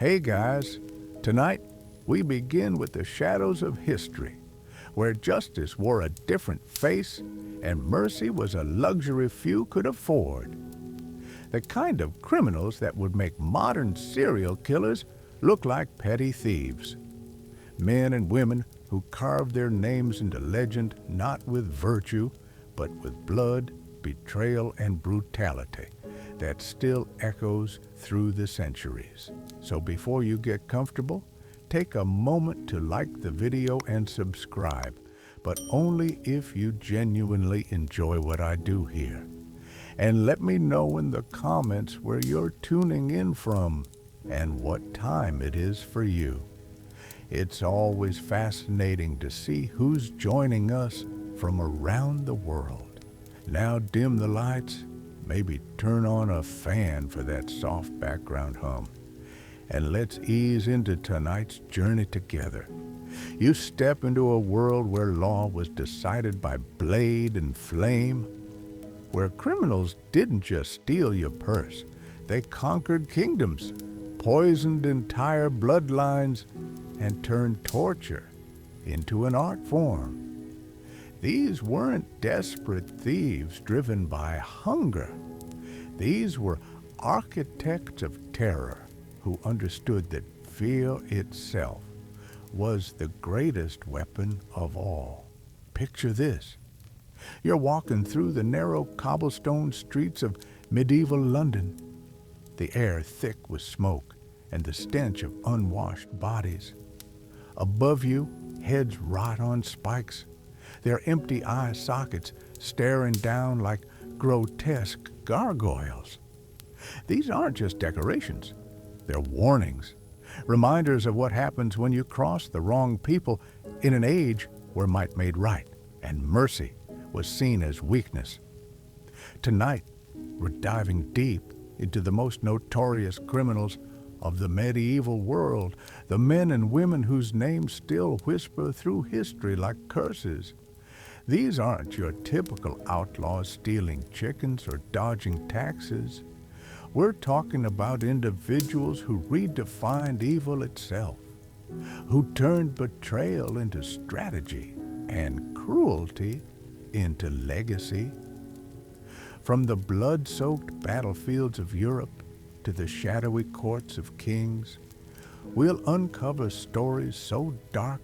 Hey guys, tonight we begin with the shadows of history, where justice wore a different face and mercy was a luxury few could afford. The kind of criminals that would make modern serial killers look like petty thieves. Men and women who carved their names into legend not with virtue, but with blood, betrayal, and brutality that still echoes through the centuries. So before you get comfortable, take a moment to like the video and subscribe, but only if you genuinely enjoy what I do here. And let me know in the comments where you're tuning in from and what time it is for you. It's always fascinating to see who's joining us from around the world. Now dim the lights, maybe turn on a fan for that soft background hum, and let's ease into tonight's journey together. You step into a world where law was decided by blade and flame, where criminals didn't just steal your purse, they conquered kingdoms, poisoned entire bloodlines, and turned torture into an art form. These weren't desperate thieves driven by hunger. These were architects of terror who understood that fear itself was the greatest weapon of all. Picture this. You're walking through the narrow cobblestone streets of medieval London, the air thick with smoke and the stench of unwashed bodies. Above you, heads rot on spikes, their empty eye sockets staring down like grotesque gargoyles. These aren't just decorations, they're warnings, reminders of what happens when you cross the wrong people in an age where might made right and mercy was seen as weakness. Tonight, we're diving deep into the most notorious criminals of the medieval world, the men and women whose names still whisper through history like curses. These aren't your typical outlaws stealing chickens or dodging taxes. We're talking about individuals who redefined evil itself, who turned betrayal into strategy and cruelty into legacy. From the blood-soaked battlefields of Europe to the shadowy courts of kings, we'll uncover stories so dark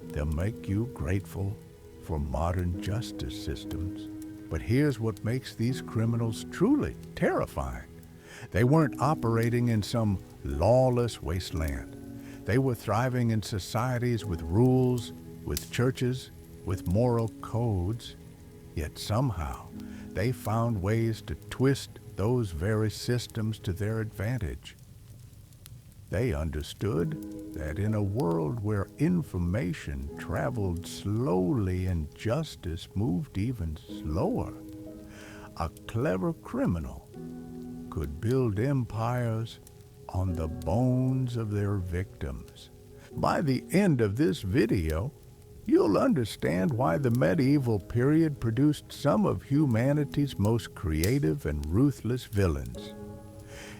they'll make you grateful for modern justice systems. But here's what makes these criminals truly terrifying. They weren't operating in some lawless wasteland. They were thriving in societies with rules, with churches, with moral codes. Yet somehow, they found ways to twist those very systems to their advantage. They understood that in a world where information traveled slowly and justice moved even slower, a clever criminal could build empires on the bones of their victims. By the end of this video, you'll understand why the medieval period produced some of humanity's most creative and ruthless villains.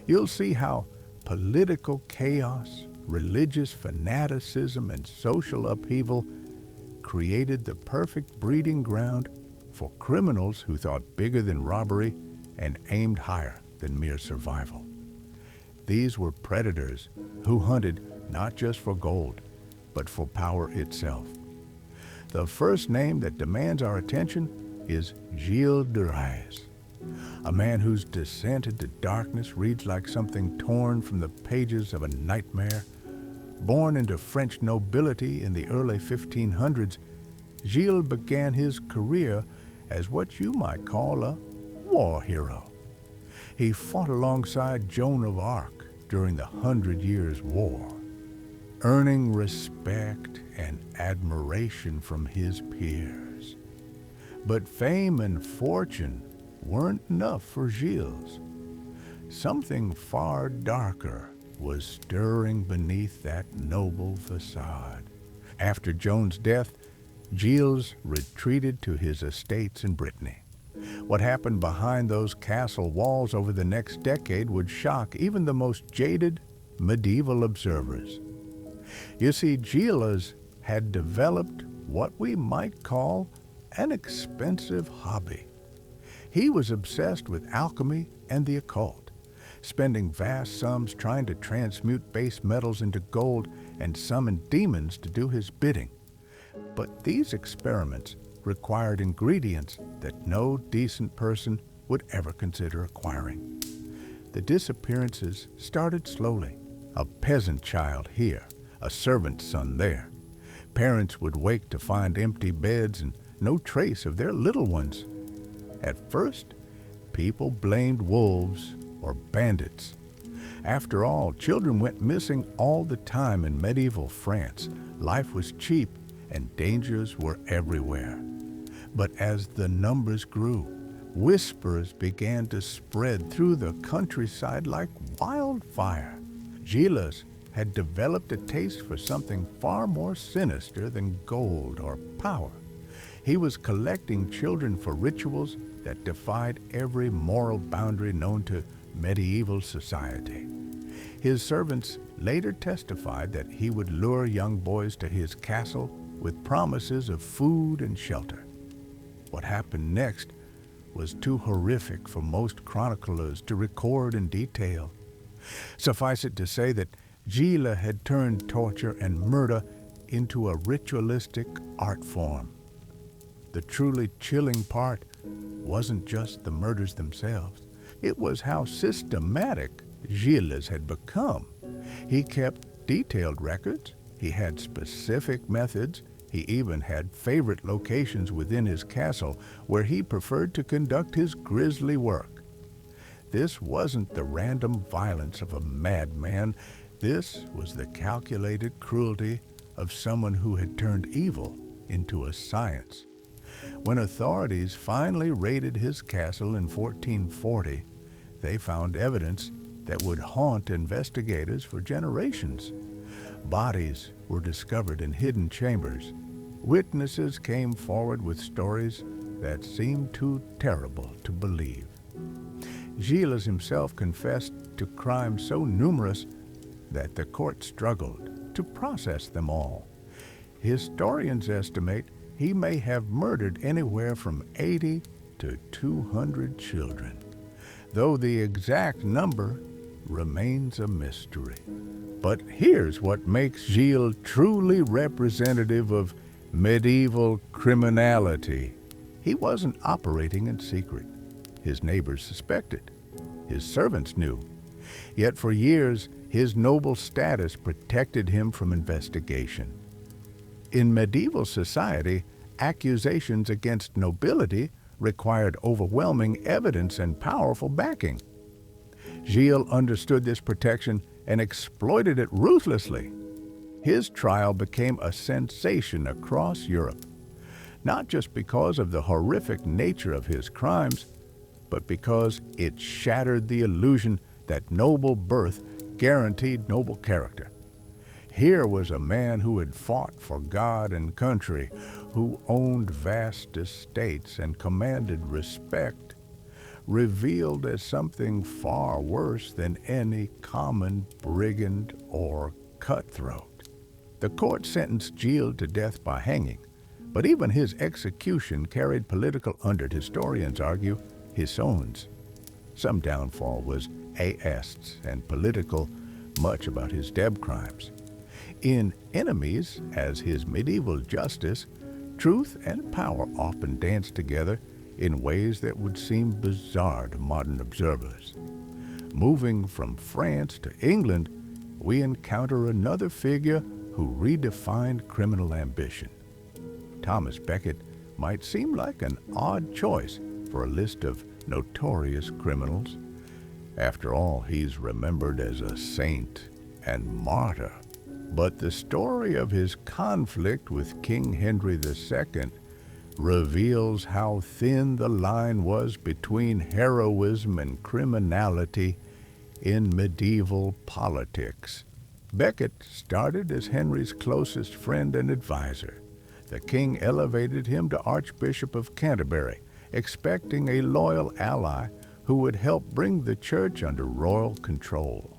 You'll see how political chaos, religious fanaticism, and social upheaval created the perfect breeding ground for criminals who thought bigger than robbery and aimed higher than mere survival. These were predators who hunted not just for gold, but for power itself. The first name that demands our attention is Gilles de Rais, a man whose descent into darkness reads like something torn from the pages of a nightmare. Born into French nobility in the early 1500s, Gilles began his career as what you might call a war hero. He fought alongside Joan of Arc during the 100 Years' War, earning respect and admiration from his peers. But fame and fortune weren't enough for Gilles. Something far darker was stirring beneath that noble facade. After Joan's death, Gilles retreated to his estates in Brittany. What happened behind those castle walls over the next decade would shock even the most jaded medieval observers. You see, Gilles had developed what we might call an expensive hobby. He was obsessed with alchemy and the occult, spending vast sums trying to transmute base metals into gold and summon demons to do his bidding. But these experiments required ingredients that no decent person would ever consider acquiring. The disappearances started slowly. A peasant child here, a servant's son there. Parents would wake to find empty beds and no trace of their little ones. At first, people blamed wolves or bandits. After all, children went missing all the time in medieval France. Life was cheap and dangers were everywhere. But as the numbers grew, whispers began to spread through the countryside like wildfire. Gilles had developed a taste for something far more sinister than gold or power. He was collecting children for rituals that defied every moral boundary known to medieval society. His servants later testified that he would lure young boys to his castle with promises of food and shelter. What happened next was too horrific for most chroniclers to record in detail. Suffice it to say that Gilles had turned torture and murder into a ritualistic art form. The truly chilling part wasn't just the murders themselves. It was how systematic Gilles had become. He kept detailed records, he had specific methods, he even had favorite locations within his castle where he preferred to conduct his grisly work. This wasn't the random violence of a madman. This was the calculated cruelty of someone who had turned evil into a science. When authorities finally raided his castle in 1440, they found evidence that would haunt investigators for generations. Bodies were discovered in hidden chambers. Witnesses came forward with stories that seemed too terrible to believe. Gilles himself confessed to crimes so numerous that the court struggled to process them all. Historians estimate he may have murdered anywhere from 80 to 200 children, though the exact number remains a mystery. But here's what makes Gilles truly representative of medieval criminality. He wasn't operating in secret. His neighbors suspected. His servants knew. Yet for years, his noble status protected him from investigation. In medieval society, accusations against nobility required overwhelming evidence and powerful backing. Gilles understood this protection and exploited it ruthlessly. His trial became a sensation across Europe, not just because of the horrific nature of his crimes, but because it shattered the illusion that noble birth guaranteed noble character. Here was a man who had fought for God and country, who owned vast estates and commanded respect, revealed as something far worse than any common brigand or cutthroat. The court sentenced Gilles to death by hanging, but even his execution carried political undertones. Historians argue his own. Some downfall was aesthetic and political, much about his Deb crimes. In Enemies, as his medieval justice, truth and power often danced together in ways that would seem bizarre to modern observers. Moving from France to England, we encounter another figure who redefined criminal ambition. Thomas Becket might seem like an odd choice for a list of notorious criminals. After all, he's remembered as a saint and martyr. But the story of his conflict with King Henry II reveals how thin the line was between heroism and criminality in medieval politics. Becket started as Henry's closest friend and advisor. The king elevated him to Archbishop of Canterbury, expecting a loyal ally who would help bring the church under royal control.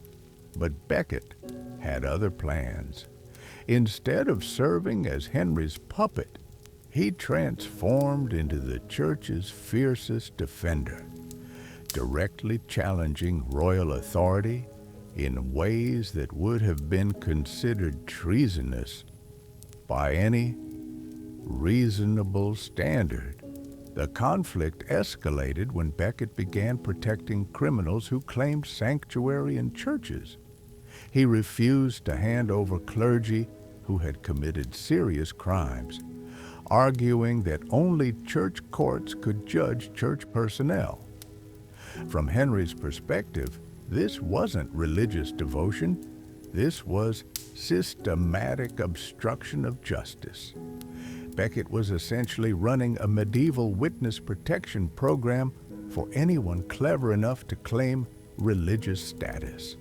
But Becket had other plans. Instead of serving as Henry's puppet, he transformed into the church's fiercest defender, directly challenging royal authority in ways that would have been considered treasonous by any reasonable standard. The conflict escalated when Becket began protecting criminals who claimed sanctuary in churches. He refused to hand over clergy who had committed serious crimes, arguing that only church courts could judge church personnel. From Henry's perspective, this wasn't religious devotion. This was systematic obstruction of justice. Becket was essentially running a medieval witness protection program for anyone clever enough to claim religious status.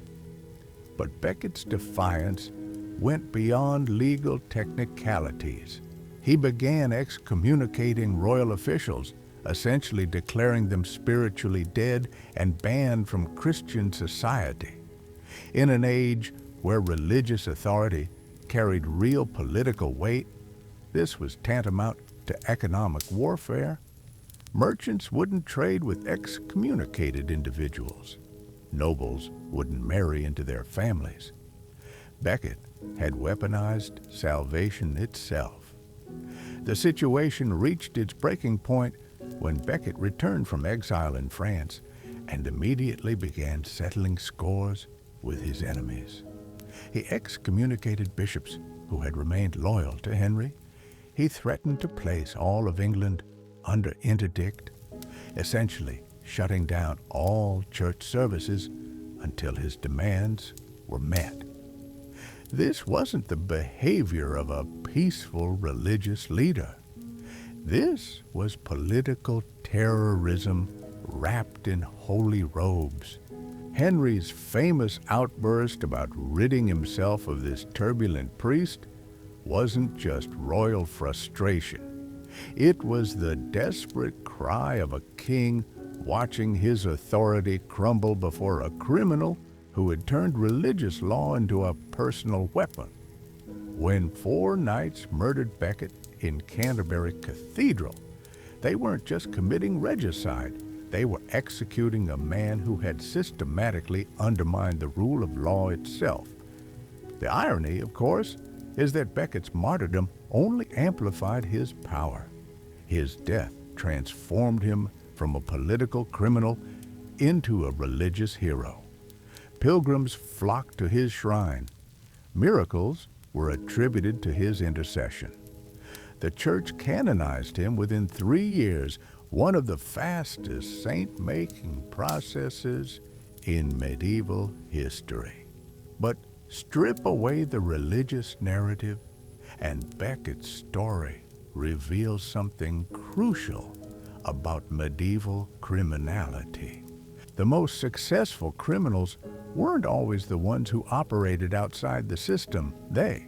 But Becket's defiance went beyond legal technicalities. He began excommunicating royal officials, essentially declaring them spiritually dead and banned from Christian society. In an age where religious authority carried real political weight, this was tantamount to economic warfare. Merchants wouldn't trade with excommunicated individuals. Nobles wouldn't marry into their families. Becket had weaponized salvation itself. The situation reached its breaking point when Becket returned from exile in France and immediately began settling scores with his enemies. He excommunicated bishops who had remained loyal to Henry. He threatened to place all of England under interdict, essentially shutting down all church services until his demands were met. This wasn't the behavior of a peaceful religious leader. This was political terrorism wrapped in holy robes. Henry's famous outburst about ridding himself of this turbulent priest wasn't just royal frustration. It was the desperate cry of a king watching his authority crumble before a criminal who had turned religious law into a personal weapon. When 4 knights murdered Becket in Canterbury Cathedral, they weren't just committing regicide, they were executing a man who had systematically undermined the rule of law itself. The irony, of course, is that Becket's martyrdom only amplified his power. His death transformed him from a political criminal into a religious hero. Pilgrims flocked to his shrine. Miracles were attributed to his intercession. The church canonized him within 3 years, one of the fastest saint-making processes in medieval history. But strip away the religious narrative, and Becket's story reveals something crucial about medieval criminality. The most successful criminals weren't always the ones who operated outside the system. They,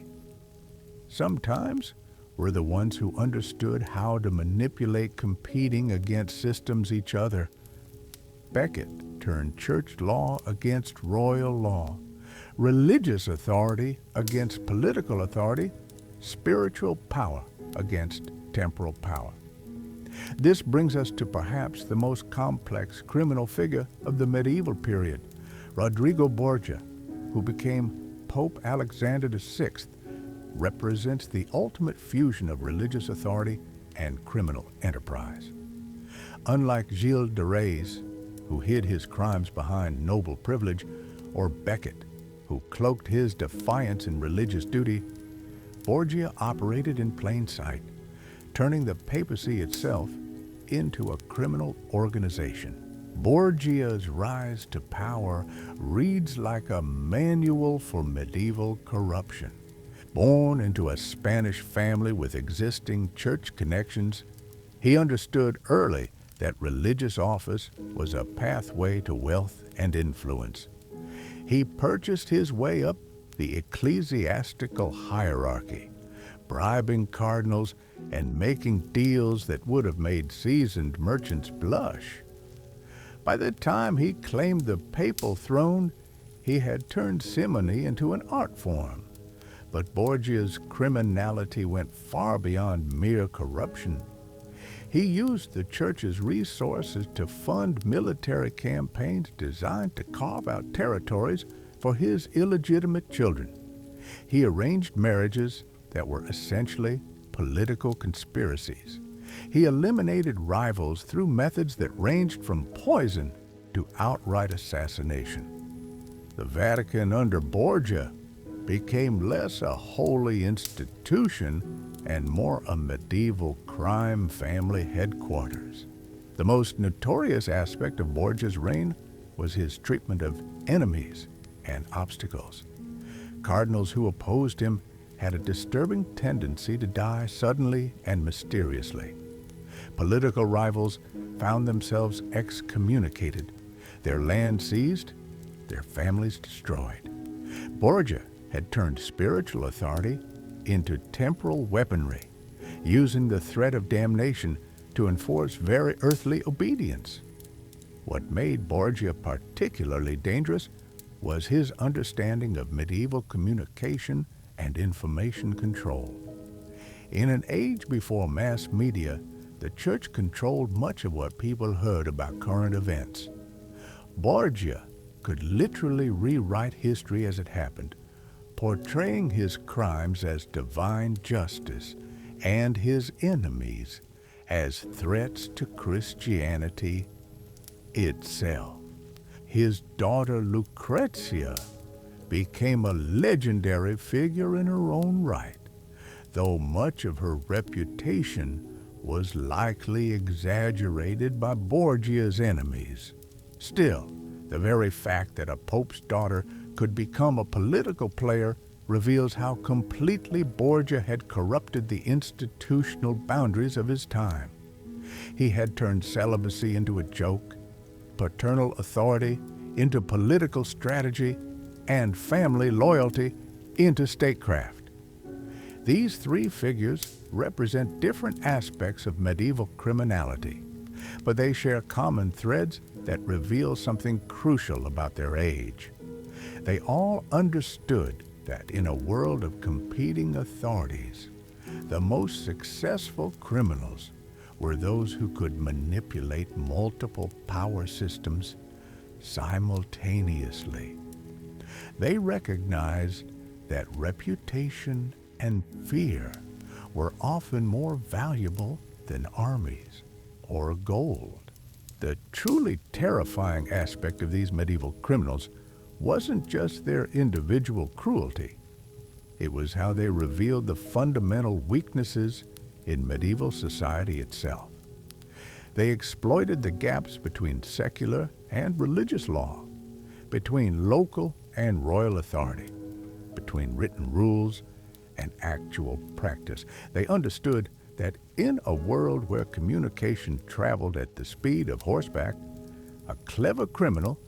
sometimes, were the ones who understood how to manipulate competing against systems each other. Becket turned church law against royal law, religious authority against political authority, spiritual power against temporal power. This brings us to perhaps the most complex criminal figure of the medieval period, Rodrigo Borgia, who became Pope Alexander VI, represents the ultimate fusion of religious authority and criminal enterprise. Unlike Gilles de Rais, who hid his crimes behind noble privilege, or Becket, who cloaked his defiance in religious duty, Borgia operated in plain sight, turning the papacy itself into a criminal organization. Borgia's rise to power reads like a manual for medieval corruption. Born into a Spanish family with existing church connections, he understood early that religious office was a pathway to wealth and influence. He purchased his way up the ecclesiastical hierarchy, bribing cardinals and making deals that would have made seasoned merchants blush. By the time he claimed the papal throne, he had turned simony into an art form. But Borgia's criminality went far beyond mere corruption. He used the church's resources to fund military campaigns designed to carve out territories for his illegitimate children. He arranged marriages that were essentially political conspiracies. He eliminated rivals through methods that ranged from poison to outright assassination. The Vatican under Borgia became less a holy institution and more a medieval crime family headquarters. The most notorious aspect of Borgia's reign was his treatment of enemies and obstacles. Cardinals who opposed him had a disturbing tendency to die suddenly and mysteriously. Political rivals found themselves excommunicated, their land seized, their families destroyed. Borgia had turned spiritual authority into temporal weaponry, using the threat of damnation to enforce very earthly obedience. What made Borgia particularly dangerous was his understanding of medieval communication and information control. In an age before mass media, the church controlled much of what people heard about current events. Borgia could literally rewrite history as it happened, portraying his crimes as divine justice and his enemies as threats to Christianity itself. His daughter Lucrezia became a legendary figure in her own right, though much of her reputation was likely exaggerated by Borgia's enemies. Still, the very fact that a pope's daughter could become a political player reveals how completely Borgia had corrupted the institutional boundaries of his time. He had turned celibacy into a joke, paternal authority into political strategy, and family loyalty into statecraft. These three figures represent different aspects of medieval criminality, but they share common threads that reveal something crucial about their age. They all understood that in a world of competing authorities, the most successful criminals were those who could manipulate multiple power systems simultaneously. They recognized that reputation and fear were often more valuable than armies or gold. The truly terrifying aspect of these medieval criminals wasn't just their individual cruelty. It was how they revealed the fundamental weaknesses in medieval society itself. They exploited the gaps between secular and religious law, between local and royal authority, between written rules and actual practice. They understood that in a world where communication traveled at the speed of horseback, a clever criminal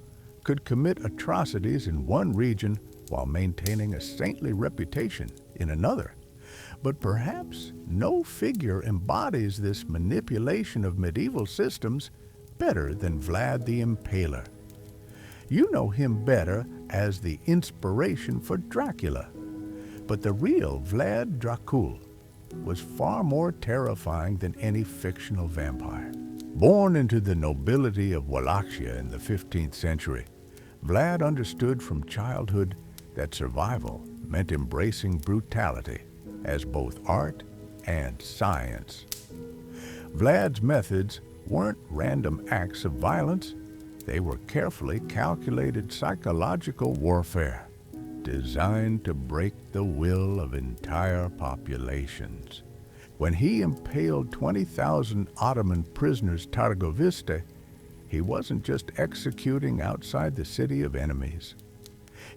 could commit atrocities in one region while maintaining a saintly reputation in another. But perhaps no figure embodies this manipulation of medieval systems better than Vlad the Impaler. You know him better as the inspiration for Dracula, but the real Vlad Dracul was far more terrifying than any fictional vampire. Born into the nobility of Wallachia in the 15th century, Vlad understood from childhood that survival meant embracing brutality as both art and science. Vlad's methods weren't random acts of violence. They were carefully calculated psychological warfare designed to break the will of entire populations. When he impaled 20,000 Ottoman prisoners Targoviste, he wasn't just executing outside the city of enemies.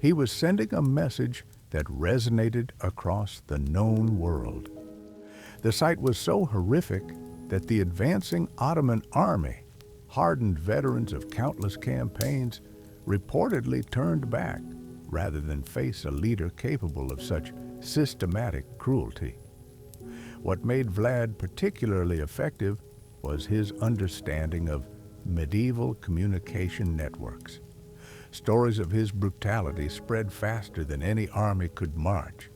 He was sending a message that resonated across the known world. The sight was so horrific that the advancing Ottoman army, hardened veterans of countless campaigns, reportedly turned back rather than face a leader capable of such systematic cruelty. What made Vlad particularly effective was his understanding of medieval communication networks. Stories of his brutality spread faster than any army could march.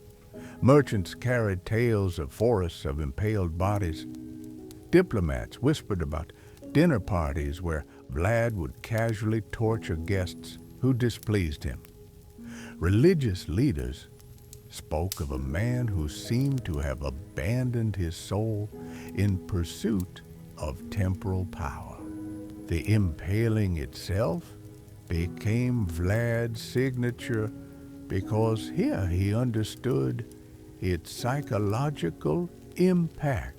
Merchants carried tales of forests of impaled bodies. Diplomats whispered about dinner parties where Vlad would casually torture guests who displeased him. Religious leaders spoke of a man who seemed to have abandoned his soul in pursuit of temporal power. The impaling itself became Vlad's signature because here he understood its psychological impact.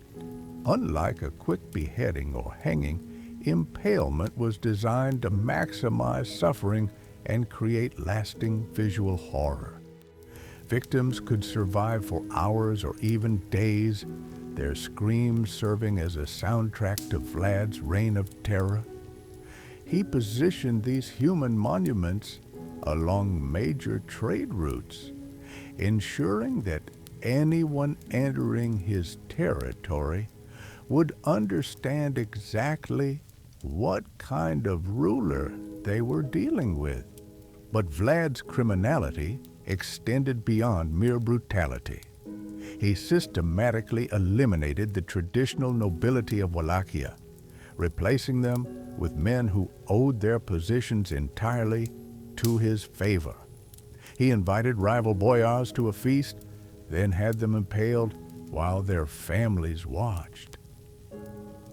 Unlike a quick beheading or hanging, impalement was designed to maximize suffering and create lasting visual horror. Victims could survive for hours or even days, their screams serving as a soundtrack to Vlad's reign of terror. He positioned these human monuments along major trade routes, ensuring that anyone entering his territory would understand exactly what kind of ruler they were dealing with. But Vlad's criminality extended beyond mere brutality. He systematically eliminated the traditional nobility of Wallachia, replacing them with men who owed their positions entirely to his favor. He invited rival boyars to a feast, then had them impaled while their families watched.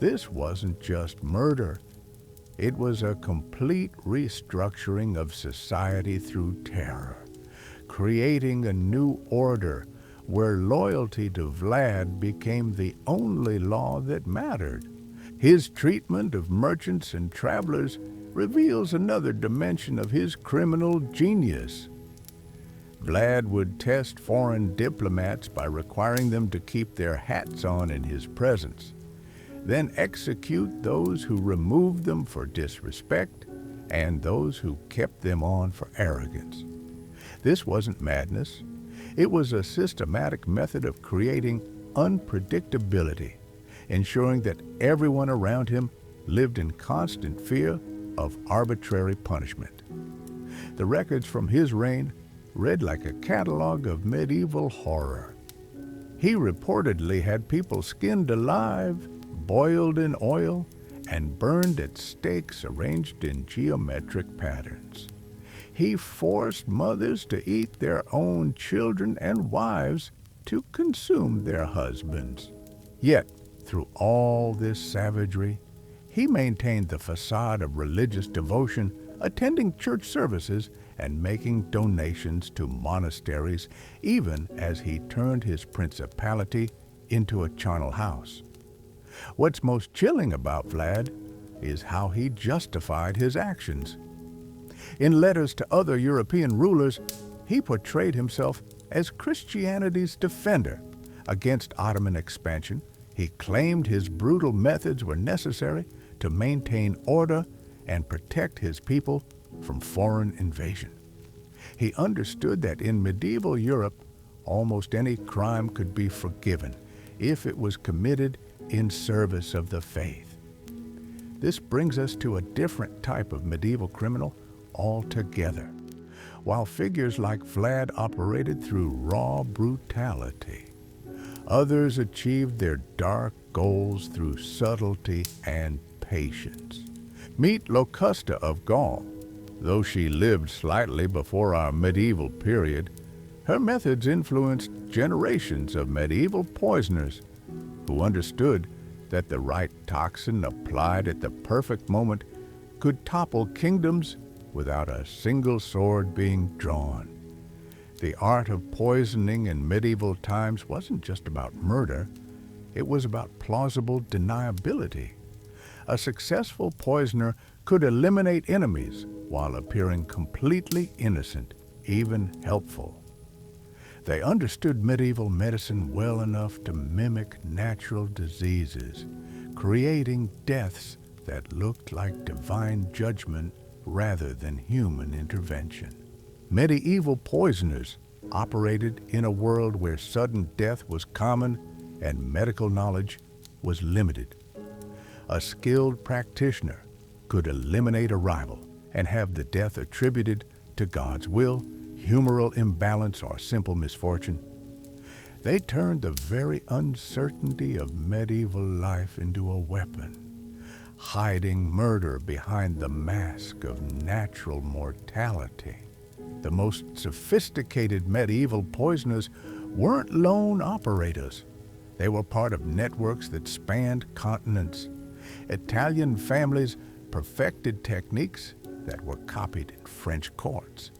This wasn't just murder. It was a complete restructuring of society through terror, creating a new order where loyalty to Vlad became the only law that mattered. His treatment of merchants and travelers reveals another dimension of his criminal genius. Vlad would test foreign diplomats by requiring them to keep their hats on in his presence, then execute those who removed them for disrespect and those who kept them on for arrogance. This wasn't madness. It was a systematic method of creating unpredictability, ensuring that everyone around him lived in constant fear of arbitrary punishment. The records from his reign read like a catalog of medieval horror. He reportedly had people skinned alive, boiled in oil, and burned at stakes arranged in geometric patterns. He forced mothers to eat their own children and wives to consume their husbands. Yet, through all this savagery, he maintained the facade of religious devotion, attending church services and making donations to monasteries, even as he turned his principality into a charnel house. What's most chilling about Vlad is how he justified his actions. In letters to other European rulers, he portrayed himself as Christianity's defender. Against Ottoman expansion, he claimed his brutal methods were necessary to maintain order and protect his people from foreign invasion. He understood that in medieval Europe, almost any crime could be forgiven if it was committed in service of the faith. This brings us to a different type of medieval criminal altogether. While figures like Vlad operated through raw brutality, others achieved their dark goals through subtlety and patience. Meet Locusta of Gaul. Though she lived slightly before our medieval period, her methods influenced generations of medieval poisoners who understood that the right toxin applied at the perfect moment could topple kingdoms without a single sword being drawn. The art of poisoning in medieval times wasn't just about murder, it was about plausible deniability. A successful poisoner could eliminate enemies while appearing completely innocent, even helpful. They understood medieval medicine well enough to mimic natural diseases, creating deaths that looked like divine judgment rather than human intervention. Medieval poisoners operated in a world where sudden death was common and medical knowledge was limited. A skilled practitioner could eliminate a rival and have the death attributed to God's will, humoral imbalance, or simple misfortune. They turned the very uncertainty of medieval life into a weapon, hiding murder behind the mask of natural mortality. The most sophisticated medieval poisoners weren't lone operators. They were part of networks that spanned continents. Italian families perfected techniques that were copied in French courts.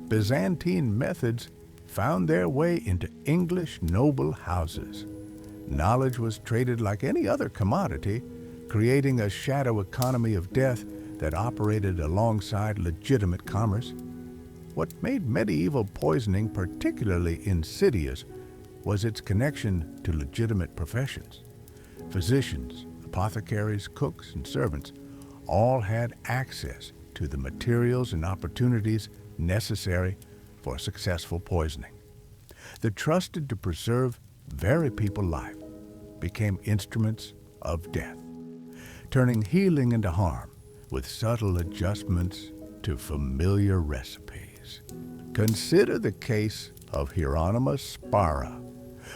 Byzantine methods found their way into English noble houses. Knowledge was traded like any other commodity, creating a shadow economy of death that operated alongside legitimate commerce. What made medieval poisoning particularly insidious was its connection to legitimate professions. Physicians, apothecaries, cooks, and servants all had access to the materials and opportunities necessary for successful poisoning. The trusted to preserve very people life became instruments of death, turning healing into harm with subtle adjustments to familiar recipes. Consider the case of Hieronymus Spara,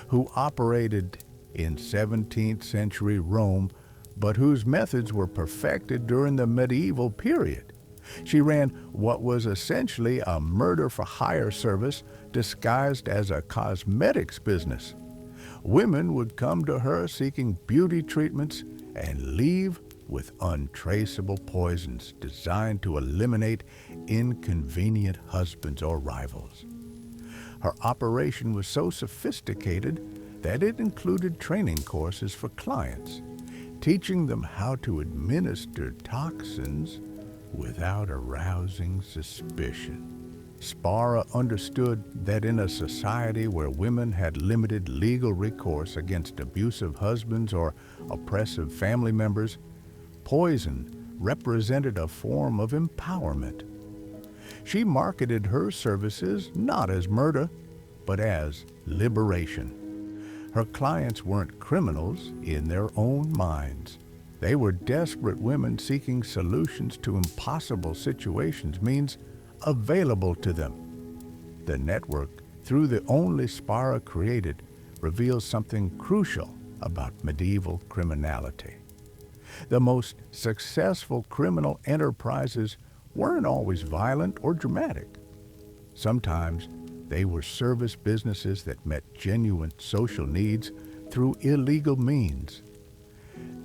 who operated in 17th century Rome, but whose methods were perfected during the medieval period. She ran what was essentially a murder-for-hire service disguised as a cosmetics business. Women would come to her seeking beauty treatments and leave with untraceable poisons designed to eliminate inconvenient husbands or rivals. Her operation was so sophisticated that it included training courses for clients, teaching them how to administer toxins without arousing suspicion. Spara understood that in a society where women had limited legal recourse against abusive husbands or oppressive family members, poison represented a form of empowerment. She marketed her services not as murder, but as liberation. Her clients weren't criminals in their own minds. They were desperate women seeking solutions to impossible situations, means available to them. The network, through the only Spara created, reveals something crucial about medieval criminality. The most successful criminal enterprises weren't always violent or dramatic. Sometimes they were service businesses that met genuine social needs through illegal means.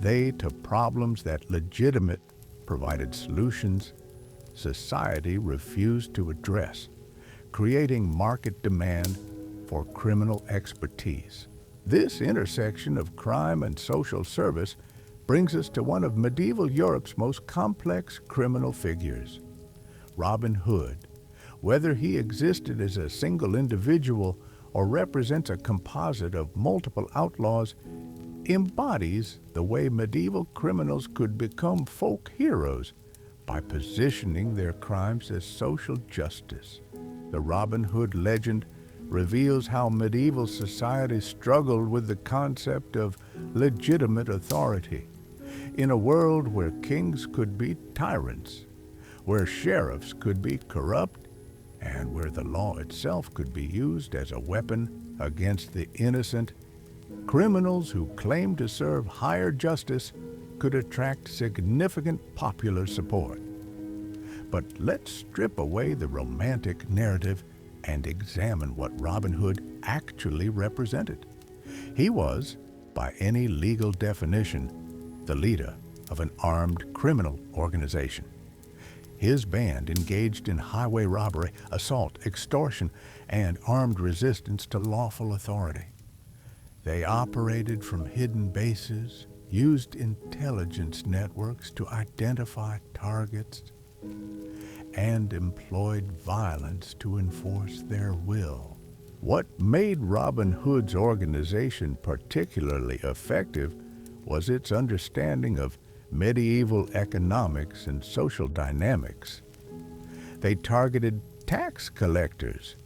They, to problems that legitimate provided solutions society refused to address, creating market demand for criminal expertise. This intersection of crime and social service brings us to one of medieval Europe's most complex criminal figures, Robin Hood. Whether he existed as a single individual or represents a composite of multiple outlaws, embodies the way medieval criminals could become folk heroes by positioning their crimes as social justice. The Robin Hood legend reveals how medieval society struggled with the concept of legitimate authority. In a world where kings could be tyrants, where sheriffs could be corrupt, and where the law itself could be used as a weapon against the innocent, criminals who claimed to serve higher justice could attract significant popular support. But let's strip away the romantic narrative and examine what Robin Hood actually represented. He was, by any legal definition, the leader of an armed criminal organization. His band engaged in highway robbery, assault, extortion, and armed resistance to lawful authority. They operated from hidden bases, used intelligence networks to identify targets, and employed violence to enforce their will. What made Robin Hood's organization particularly effective was its understanding of medieval economics and social dynamics. They targeted tax collectors,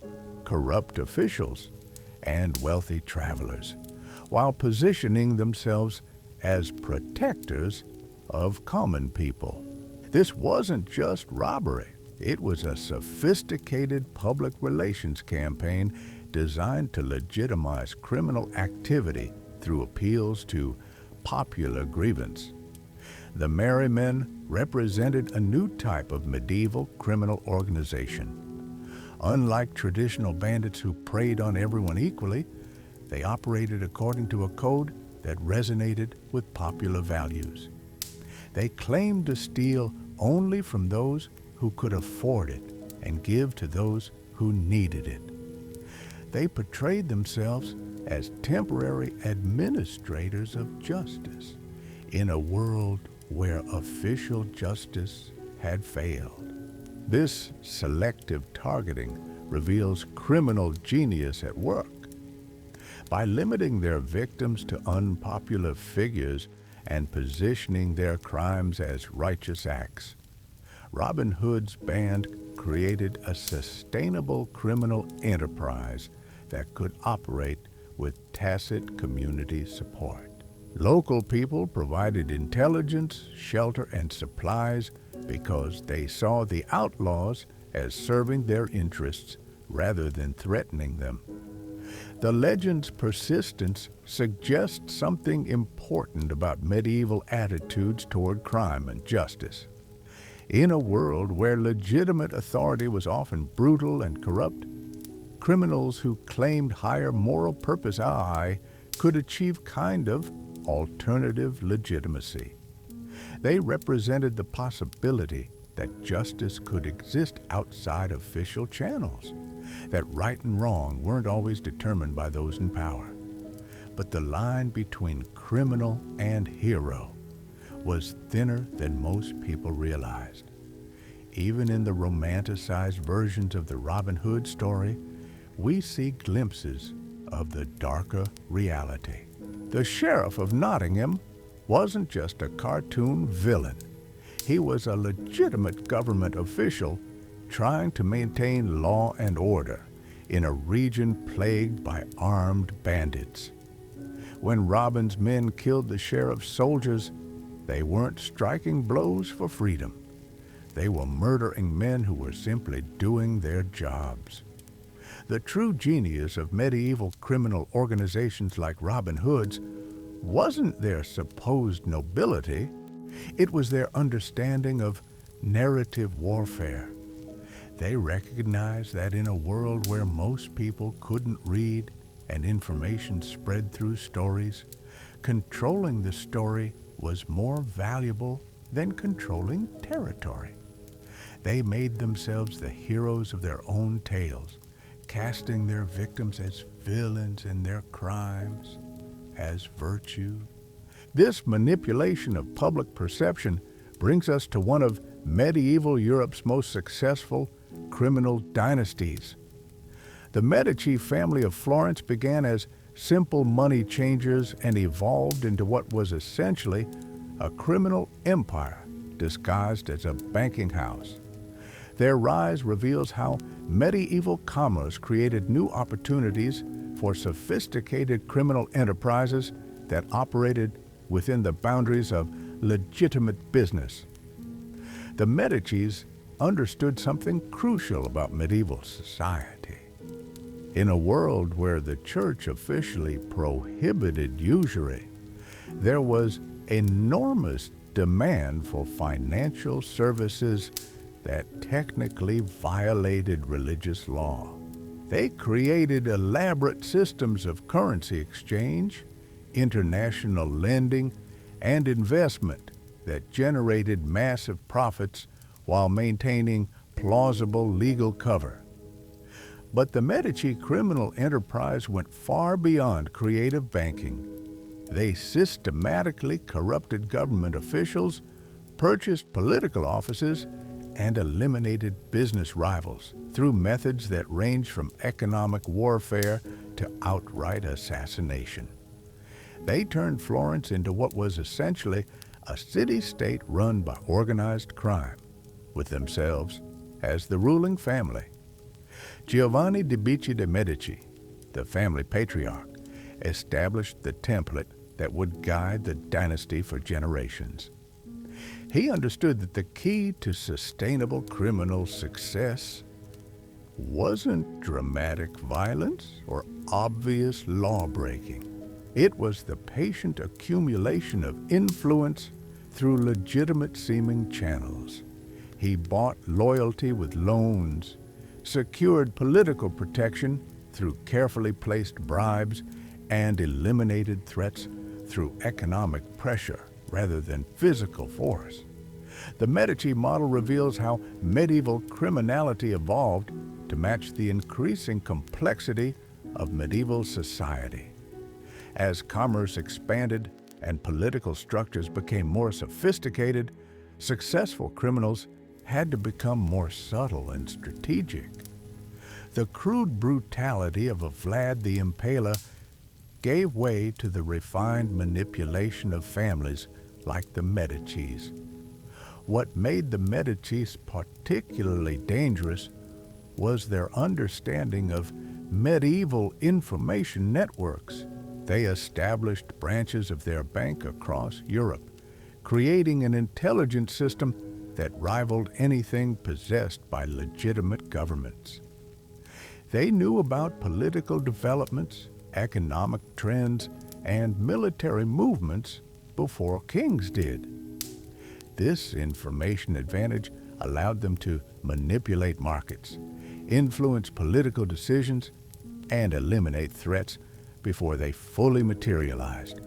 corrupt officials, and wealthy travelers, while positioning themselves as protectors of common people. This wasn't just robbery. It was a sophisticated public relations campaign designed to legitimize criminal activity through appeals to popular grievance. The Merry Men represented a new type of medieval criminal organization. Unlike traditional bandits who preyed on everyone equally, they operated according to a code that resonated with popular values. They claimed to steal only from those who could afford it and give to those who needed it. They portrayed themselves as temporary administrators of justice in a world where official justice had failed. This selective targeting reveals criminal genius at work. By limiting their victims to unpopular figures and positioning their crimes as righteous acts, Robin Hood's band created a sustainable criminal enterprise that could operate with tacit community support. Local people provided intelligence, shelter, and supplies because they saw the outlaws as serving their interests rather than threatening them. The legend's persistence suggests something important about medieval attitudes toward crime and justice. In a world where legitimate authority was often brutal and corrupt, criminals who claimed higher moral purpose could achieve kind of alternative legitimacy. They represented the possibility that justice could exist outside official channels, that right and wrong weren't always determined by those in power. But the line between criminal and hero was thinner than most people realized. Even in the romanticized versions of the Robin Hood story, we see glimpses of the darker reality. The Sheriff of Nottingham wasn't just a cartoon villain. He was a legitimate government official trying to maintain law and order in a region plagued by armed bandits. When Robin's men killed the sheriff's soldiers, they weren't striking blows for freedom. They were murdering men who were simply doing their jobs. The true genius of medieval criminal organizations like Robin Hood's wasn't their supposed nobility, it was their understanding of narrative warfare. They recognized that in a world where most people couldn't read and information spread through stories, controlling the story was more valuable than controlling territory. They made themselves the heroes of their own tales, casting their victims as villains and their crimes as virtue. This manipulation of public perception brings us to one of medieval Europe's most successful criminal dynasties. The Medici family of Florence began as simple money changers and evolved into what was essentially a criminal empire disguised as a banking house. Their rise reveals how medieval commerce created new opportunities for sophisticated criminal enterprises that operated within the boundaries of legitimate business. The Medicis understood something crucial about medieval society. In a world where the church officially prohibited usury, there was enormous demand for financial services that technically violated religious law. They created elaborate systems of currency exchange, international lending, and investment that generated massive profits while maintaining plausible legal cover. But the Medici criminal enterprise went far beyond creative banking. They systematically corrupted government officials, purchased political offices, and eliminated business rivals through methods that range from economic warfare to outright assassination. They turned Florence into what was essentially a city-state run by organized crime, with themselves as the ruling family. Giovanni de' Medici, the family patriarch, established the template that would guide the dynasty for generations. He understood that the key to sustainable criminal success wasn't dramatic violence or obvious law-breaking. It was the patient accumulation of influence through legitimate-seeming channels. He bought loyalty with loans, secured political protection through carefully placed bribes, and eliminated threats through economic pressure rather than physical force. The Medici model reveals how medieval criminality evolved to match the increasing complexity of medieval society. As commerce expanded and political structures became more sophisticated, successful criminals had to become more subtle and strategic. The crude brutality of a Vlad the Impaler gave way to the refined manipulation of families like the Medicis. What made the Medicis particularly dangerous was their understanding of medieval information networks. They established branches of their bank across Europe, creating an intelligence system that rivaled anything possessed by legitimate governments. They knew about political developments, economic trends, and military movements before kings did. This information advantage allowed them to manipulate markets, influence political decisions, and eliminate threats before they fully materialized.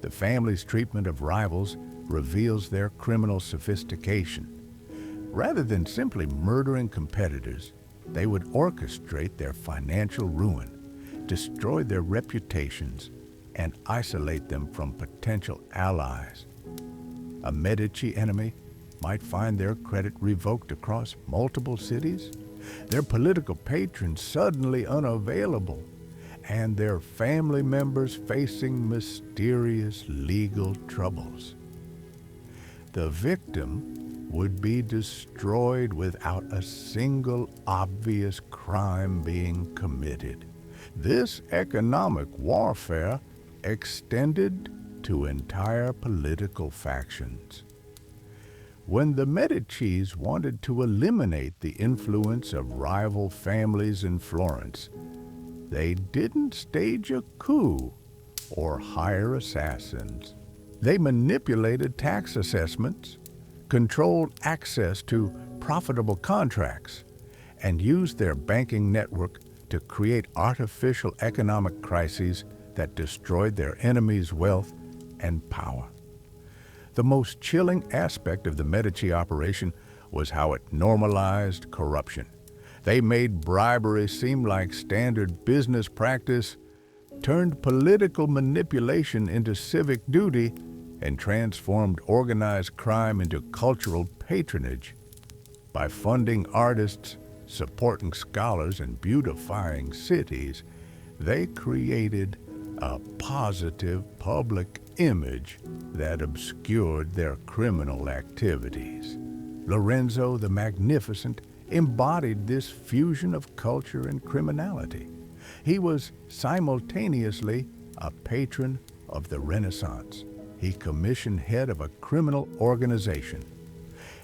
The family's treatment of rivals reveals their criminal sophistication. Rather than simply murdering competitors, they would orchestrate their financial ruin, destroy their reputations, and isolate them from potential allies. A Medici enemy might find their credit revoked across multiple cities, their political patrons suddenly unavailable, and their family members facing mysterious legal troubles. The victim would be destroyed without a single obvious crime being committed. This economic warfare extended to entire political factions. When the Medicis wanted to eliminate the influence of rival families in Florence, they didn't stage a coup or hire assassins. They manipulated tax assessments, controlled access to profitable contracts, and used their banking network to create artificial economic crises that destroyed their enemies' wealth and power. The most chilling aspect of the Medici operation was how it normalized corruption. They made bribery seem like standard business practice, turned political manipulation into civic duty, and transformed organized crime into cultural patronage. By funding artists, supporting scholars, and beautifying cities, they created a positive public image that obscured their criminal activities. Lorenzo the Magnificent embodied this fusion of culture and criminality. He was simultaneously a patron of the Renaissance. He commissioned head of a criminal organization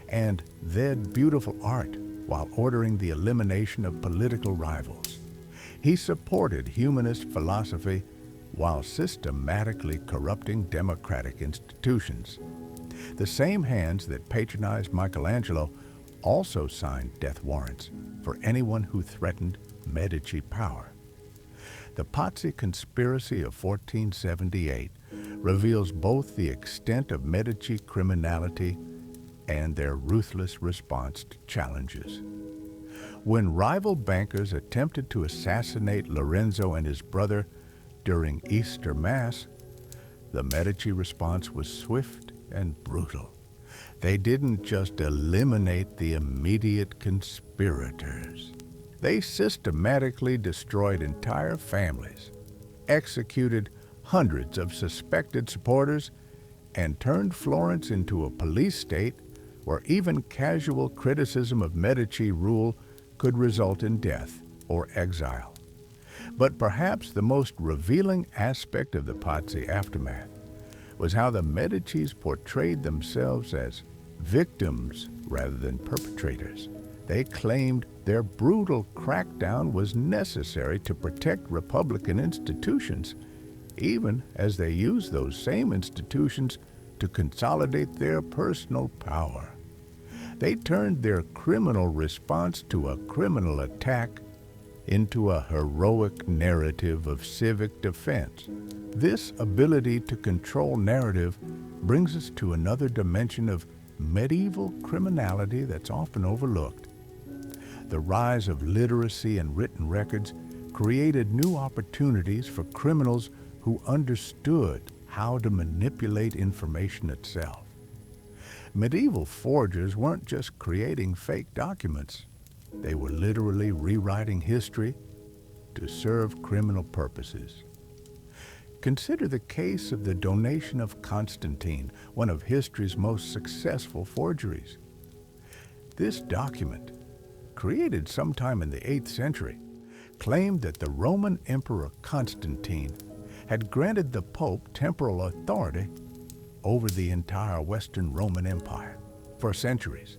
and led beautiful art while ordering the elimination of political rivals. He supported humanist philosophy while systematically corrupting democratic institutions. The same hands that patronized Michelangelo also signed death warrants for anyone who threatened Medici power. The Pazzi conspiracy of 1478 reveals both the extent of Medici criminality and their ruthless response to challenges. When rival bankers attempted to assassinate Lorenzo and his brother during Easter Mass, the Medici response was swift and brutal. They didn't just eliminate the immediate conspirators. They systematically destroyed entire families, executed hundreds of suspected supporters, and turned Florence into a police state where even casual criticism of Medici rule could result in death or exile. But perhaps the most revealing aspect of the Pazzi aftermath was how the Medicis portrayed themselves as victims rather than perpetrators. They claimed their brutal crackdown was necessary to protect Republican institutions, even as they used those same institutions to consolidate their personal power. They turned their criminal response to a criminal attack into a heroic narrative of civic defense. This ability to control narrative brings us to another dimension of medieval criminality that's often overlooked. The rise of literacy and written records created new opportunities for criminals who understood how to manipulate information itself. Medieval forgers weren't just creating fake documents. They were literally rewriting history to serve criminal purposes. Consider the case of the donation of Constantine, one of history's most successful forgeries. This document, created sometime in the 8th century, claimed that the Roman Emperor Constantine had granted the Pope temporal authority over the entire Western Roman Empire. For centuries,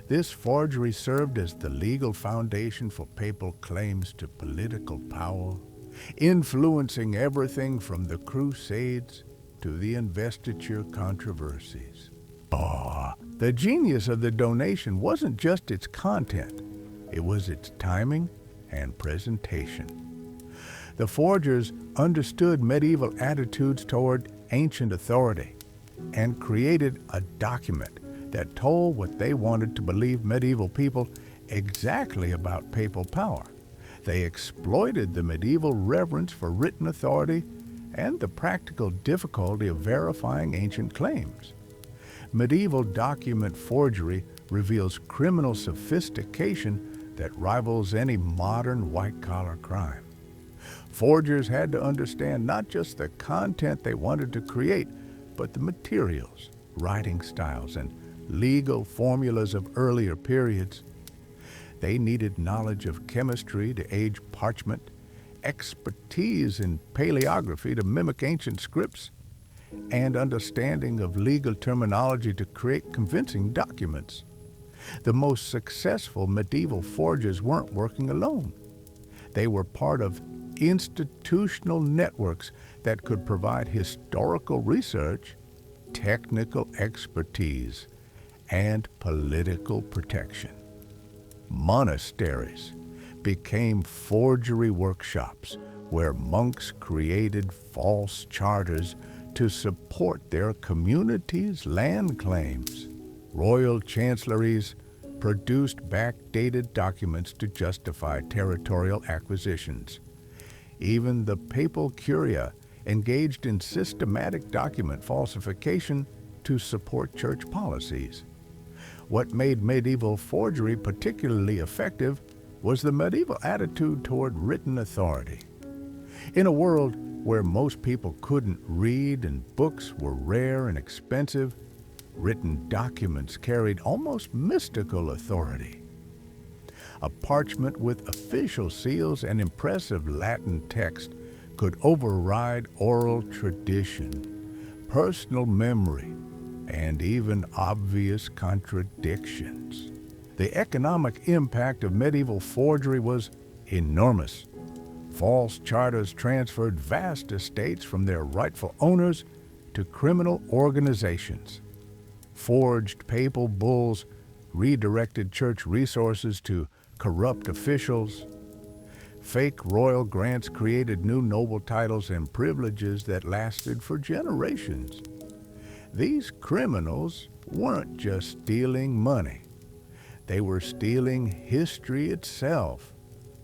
this forgery served as the legal foundation for papal claims to political power, influencing everything from the Crusades to the investiture controversies. The genius of the donation wasn't just its content, it was its timing and presentation. The forgers understood medieval attitudes toward ancient authority and created a document that told what they wanted to believe medieval people exactly about papal power. They exploited the medieval reverence for written authority and the practical difficulty of verifying ancient claims. Medieval document forgery reveals criminal sophistication that rivals any modern white-collar crime. Forgers had to understand not just the content they wanted to create, but the materials, writing styles, and legal formulas of earlier periods. They needed knowledge of chemistry to age parchment, expertise in paleography to mimic ancient scripts, and understanding of legal terminology to create convincing documents. The most successful medieval forgers weren't working alone. They were part of institutional networks that could provide historical research, technical expertise, and political protection. Monasteries became forgery workshops where monks created false charters to support their community's land claims. Royal chancelleries produced backdated documents to justify territorial acquisitions. Even the papal curia engaged in systematic document falsification to support church policies. What made medieval forgery particularly effective was the medieval attitude toward written authority. In a world where most people couldn't read and books were rare and expensive, written documents carried almost mystical authority. A parchment with official seals and impressive Latin text could override oral tradition, personal memory, and even obvious contradictions. The economic impact of medieval forgery was enormous. False charters transferred vast estates from their rightful owners to criminal organizations. Forged papal bulls redirected church resources to corrupt officials. Fake royal grants created new noble titles and privileges that lasted for generations. These criminals weren't just stealing money. They were stealing history itself,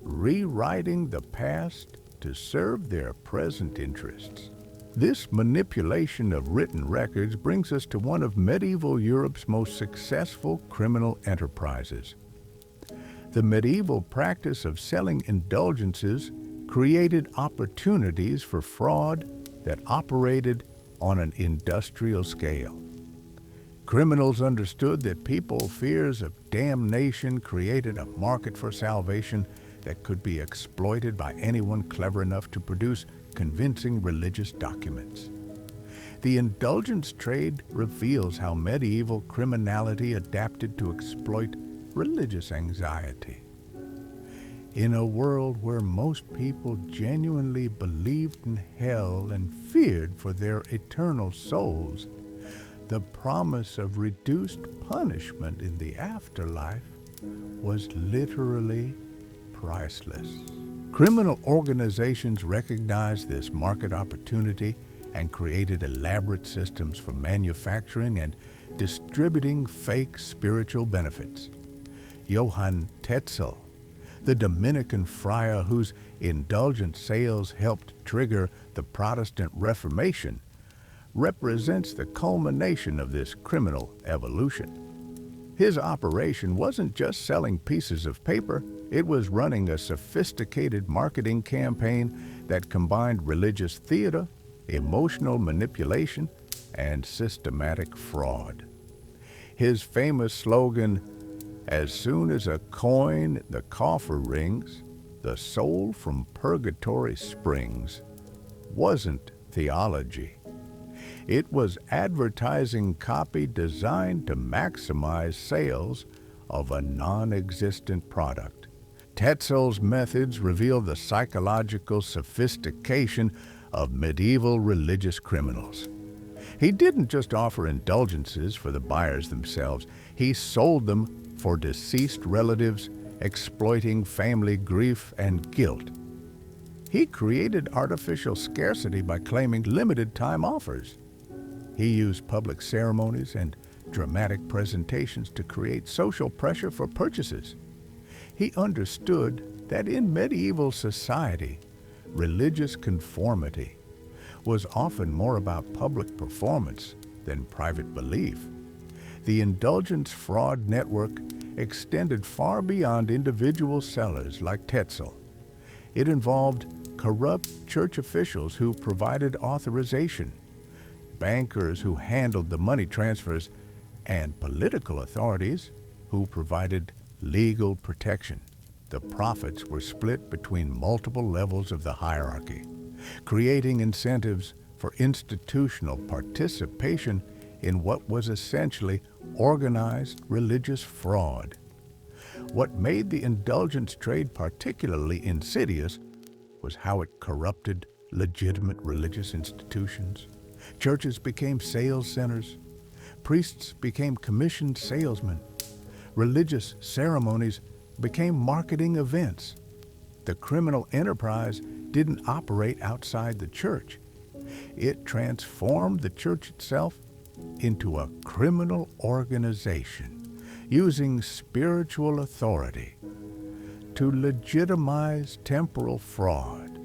rewriting the past to serve their present interests. This manipulation of written records brings us to one of medieval Europe's most successful criminal enterprises. The medieval practice of selling indulgences created opportunities for fraud that operated on an industrial scale. Criminals understood that people's fears of damnation created a market for salvation that could be exploited by anyone clever enough to produce convincing religious documents. The indulgence trade reveals how medieval criminality adapted to exploit religious anxiety. In a world where most people genuinely believed in hell and feared for their eternal souls, the promise of reduced punishment in the afterlife was literally priceless. Criminal organizations recognized this market opportunity and created elaborate systems for manufacturing and distributing fake spiritual benefits. Johann Tetzel, the Dominican friar whose indulgent sales helped trigger the Protestant Reformation, represents the culmination of this criminal evolution. His operation wasn't just selling pieces of paper, it was running a sophisticated marketing campaign that combined religious theater, emotional manipulation, and systematic fraud. His famous slogan, "As soon as a coin the coffer rings, the soul from purgatory springs," wasn't theology. It was advertising copy designed to maximize sales of a non-existent product. Tetzel's methods reveal the psychological sophistication of medieval religious criminals. He didn't just offer indulgences for the buyers themselves, he sold them for deceased relatives, exploiting family grief and guilt. He created artificial scarcity by claiming limited time offers. He used public ceremonies and dramatic presentations to create social pressure for purchases. He understood that in medieval society, religious conformity was often more about public performance than private belief. The indulgence fraud network extended far beyond individual sellers like Tetzel. It involved corrupt church officials who provided authorization, bankers who handled the money transfers, and political authorities who provided legal protection. The profits were split between multiple levels of the hierarchy, creating incentives for institutional participation in what was essentially organized religious fraud. What made the indulgence trade particularly insidious was how it corrupted legitimate religious institutions. Churches became sales centers. Priests became commissioned salesmen. Religious ceremonies became marketing events. The criminal enterprise didn't operate outside the church. It transformed the church itself into a criminal organization, using spiritual authority to legitimize temporal fraud.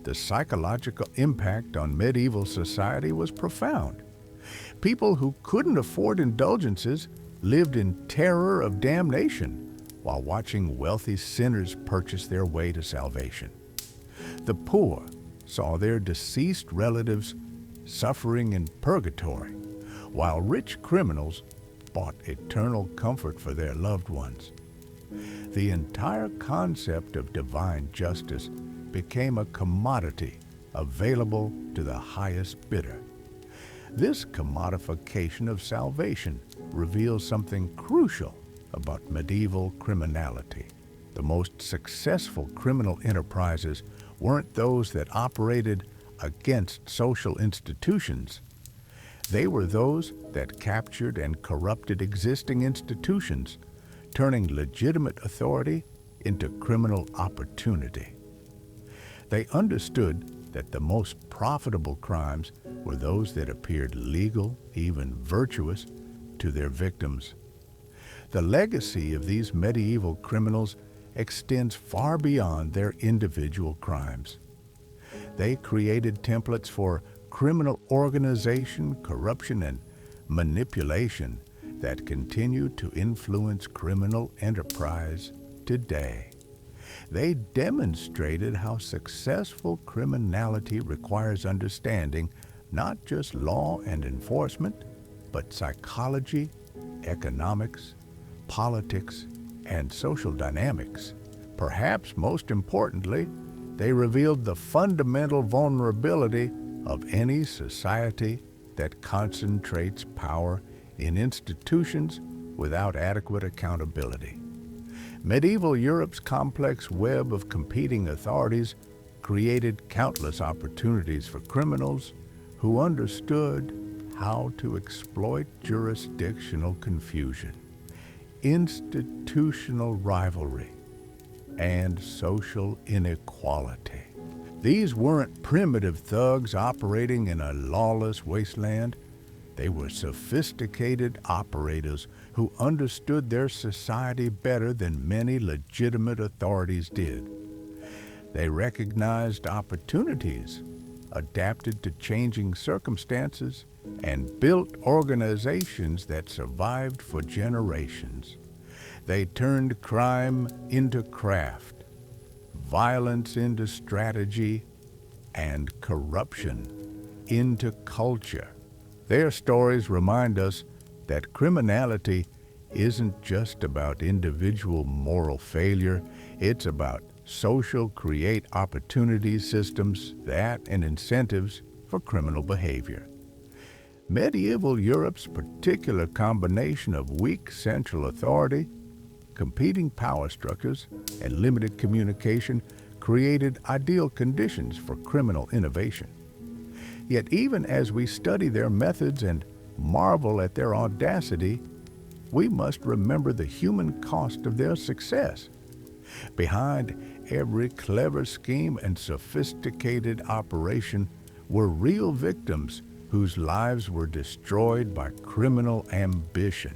The psychological impact on medieval society was profound. People who couldn't afford indulgences lived in terror of damnation while watching wealthy sinners purchase their way to salvation. The poor saw their deceased relatives suffering in purgatory, while rich criminals bought eternal comfort for their loved ones. The entire concept of divine justice became a commodity available to the highest bidder. This commodification of salvation reveals something crucial about medieval criminality. The most successful criminal enterprises weren't those that operated against social institutions. They were those that captured and corrupted existing institutions, turning legitimate authority into criminal opportunity. They understood that the most profitable crimes were those that appeared legal, even virtuous, to their victims. The legacy of these medieval criminals extends far beyond their individual crimes. They created templates for criminal organization, corruption, and manipulation that continue to influence criminal enterprise today. They demonstrated how successful criminality requires understanding not just law and enforcement, but psychology, economics, politics, and social dynamics. Perhaps most importantly, they revealed the fundamental vulnerability of any society that concentrates power in institutions without adequate accountability. Medieval Europe's complex web of competing authorities created countless opportunities for criminals who understood how to exploit jurisdictional confusion, institutional rivalry, and social inequality. These weren't primitive thugs operating in a lawless wasteland. They were sophisticated operators who understood their society better than many legitimate authorities did. They recognized opportunities, adapted to changing circumstances, and built organizations that survived for generations. They turned crime into craft, violence into strategy, and corruption into culture. Their stories remind us that criminality isn't just about individual moral failure, it's about social create opportunity systems that and incentives for criminal behavior. Medieval Europe's particular combination of weak central authority, competing power structures, and limited communication created ideal conditions for criminal innovation. Yet even as we study their methods and marvel at their audacity, we must remember the human cost of their success. Behind every clever scheme and sophisticated operation were real victims whose lives were destroyed by criminal ambition.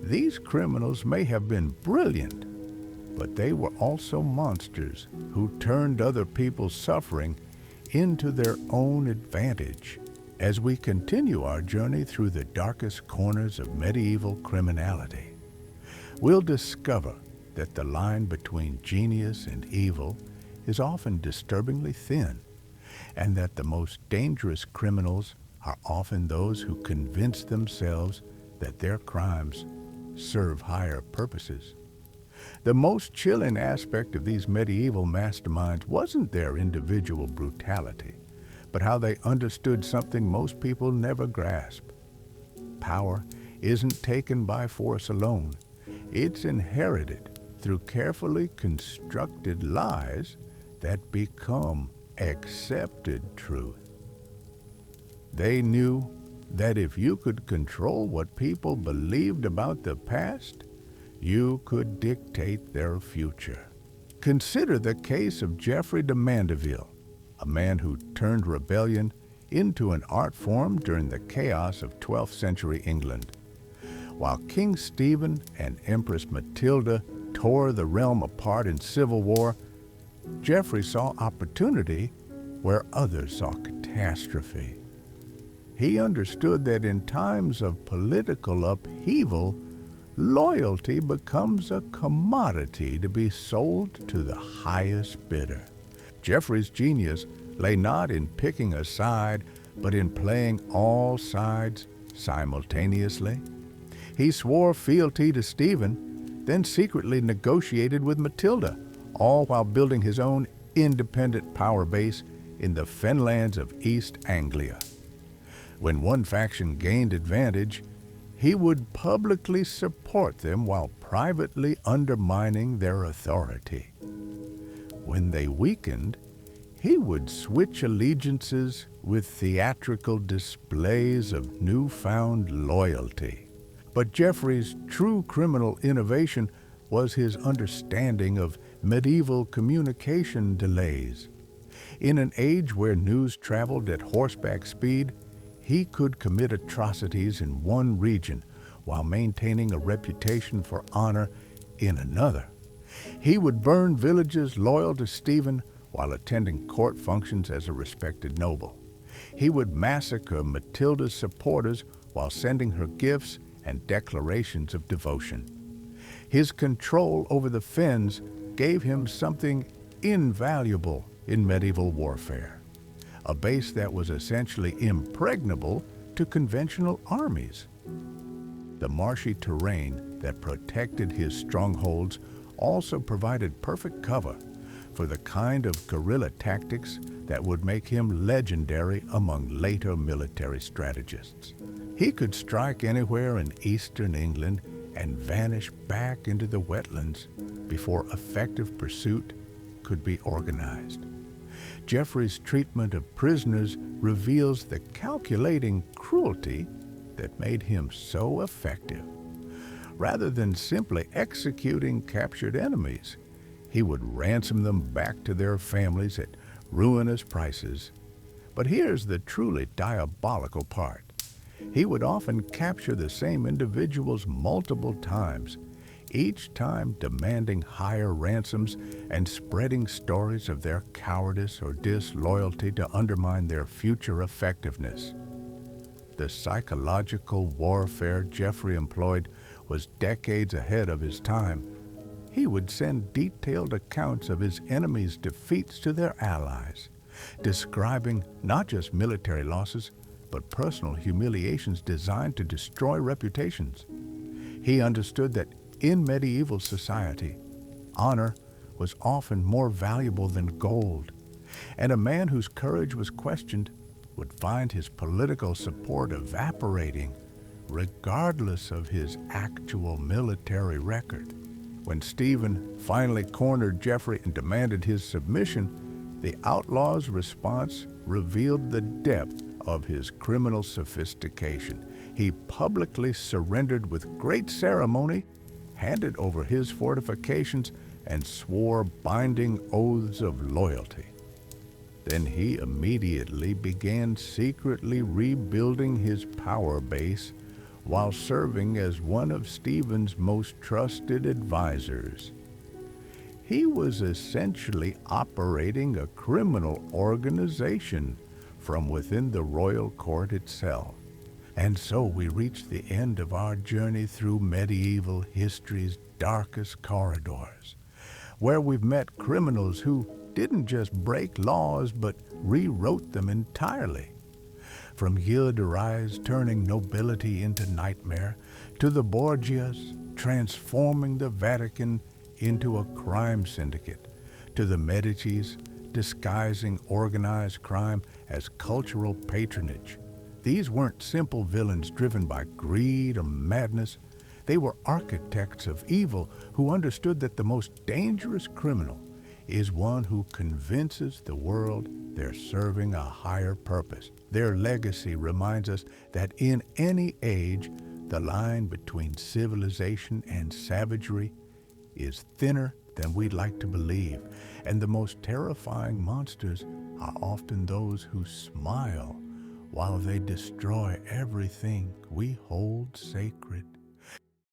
These criminals may have been brilliant, but they were also monsters who turned other people's suffering into their own advantage. As we continue our journey through the darkest corners of medieval criminality, we'll discover that the line between genius and evil is often disturbingly thin, and that the most dangerous criminals are often those who convince themselves that their crimes serve higher purposes. The most chilling aspect of these medieval masterminds wasn't their individual brutality, but how they understood something most people never grasp. Power isn't taken by force alone. It's inherited through carefully constructed lies that become accepted truth. They knew that if you could control what people believed about the past, you could dictate their future. Consider the case of Geoffrey de Mandeville, a man who turned rebellion into an art form during the chaos of 12th century England. While King Stephen and Empress Matilda tore the realm apart in civil war, Geoffrey saw opportunity where others saw catastrophe. He understood that in times of political upheaval, loyalty becomes a commodity to be sold to the highest bidder. Geoffrey's genius lay not in picking a side, but in playing all sides simultaneously. He swore fealty to Stephen, then secretly negotiated with Matilda, all while building his own independent power base in the fenlands of East Anglia. When one faction gained advantage, he would publicly support them while privately undermining their authority. When they weakened, he would switch allegiances with theatrical displays of newfound loyalty. But Geoffrey's true criminal innovation was his understanding of medieval communication delays. In an age where news traveled at horseback speed, he could commit atrocities in one region while maintaining a reputation for honor in another. He would burn villages loyal to Stephen while attending court functions as a respected noble. He would massacre Matilda's supporters while sending her gifts and declarations of devotion. His control over the fens gave him something invaluable in medieval warfare, a base that was essentially impregnable to conventional armies. The marshy terrain that protected his strongholds also provided perfect cover for the kind of guerrilla tactics that would make him legendary among later military strategists. He could strike anywhere in eastern England and vanish back into the wetlands before effective pursuit could be organized. Geoffrey's treatment of prisoners reveals the calculating cruelty that made him so effective. Rather than simply executing captured enemies, he would ransom them back to their families at ruinous prices. But here's the truly diabolical part. He would often capture the same individuals multiple times, each time demanding higher ransoms and spreading stories of their cowardice or disloyalty to undermine their future effectiveness. The psychological warfare Geoffrey employed was decades ahead of his time. He would send detailed accounts of his enemies' defeats to their allies, describing not just military losses, but personal humiliations designed to destroy reputations. He understood that in medieval society, honor was often more valuable than gold, and a man whose courage was questioned would find his political support evaporating, regardless of his actual military record. When Stephen finally cornered Geoffrey and demanded his submission, the outlaw's response revealed the depth of his criminal sophistication. He publicly surrendered with great ceremony, handed over his fortifications, and swore binding oaths of loyalty. Then he immediately began secretly rebuilding his power base while serving as one of Stephen's most trusted advisors. He was essentially operating a criminal organization from within the royal court itself. And so we reach the end of our journey through medieval history's darkest corridors, where we've met criminals who didn't just break laws but rewrote them entirely. From Gilles de Rais turning nobility into nightmare, to the Borgias transforming the Vatican into a crime syndicate, to the Medicis disguising organized crime as cultural patronage. These weren't simple villains driven by greed or madness. They were architects of evil who understood that the most dangerous criminal is one who convinces the world they're serving a higher purpose. Their legacy reminds us that in any age, the line between civilization and savagery is thinner than we'd like to believe, and the most terrifying monsters are often those who smile while they destroy everything we hold sacred.